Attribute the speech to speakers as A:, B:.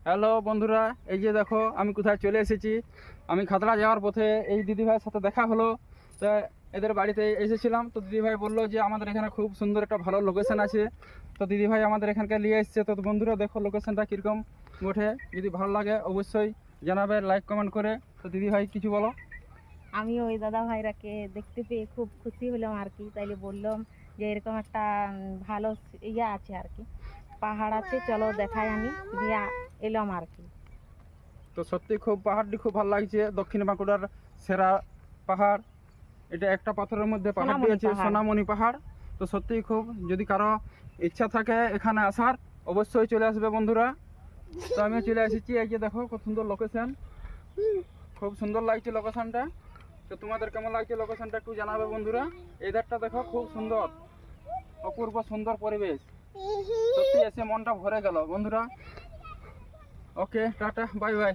A: Hello বন্ধুরা, এই যে দেখো আমি কোথায় চলে এসেছি। আমি খাতড়া যাওয়ার পথে এই দিদিভাইয়ের সাথে দেখা হলো। তো এদের বাড়িতে এসেছিলাম, তো দিদিভাই বললো যে আমাদের এখানে খুব সুন্দর একটা ভালো লোকেশন আছে। তো দিদিভাই আমাদের এখানকার নিয়ে এসছে। তো বন্ধুরা দেখো লোকেশনটা কীরকম ওঠে, যদি ভালো লাগে অবশ্যই জানাবে লাইক কমেন্ট করে। তো দিদিভাই কিছু বলো।
B: আমি ওই দাদা ভাইরাকে দেখতে পেয়ে খুব খুশি হলাম আর কি, তাইলে বললাম যে এরকম একটা ভালো ইয়ে আছে আর কি, পাহাড় আছে, চলো দেখাই। আমি দিয়া এলাম আর কি।
A: তো সত্যি খুব পাহাড়টি খুব ভালো লাগছে, দক্ষিণ বাঁকুড়ার সেরা পাহাড়। এটা একটা পাথরের মধ্যে পাহাড়টি
B: সোনামণি
A: আছে,
B: পাহাড়।
A: সোনামণি পাহাড়। তো সত্যিই খুব, যদি কারো ইচ্ছা থাকে এখানে আসার, অবশ্যই চলে আসবে বন্ধুরা। তো আমিও চলে এসেছি। এই যে দেখো খুব সুন্দর লোকেশন, খুব সুন্দর লাগছে লোকেশনটা। তো তোমাদের কেমন লাগছে লোকেশনটা একটু জানাবে বন্ধুরা। এই ধারটা দেখো খুব সুন্দর, অপূর্ব সুন্দর পরিবেশ। সত্যি এসে মনটা ভরে গেল বন্ধুরা। ওকে, টাটা, বাই বাই।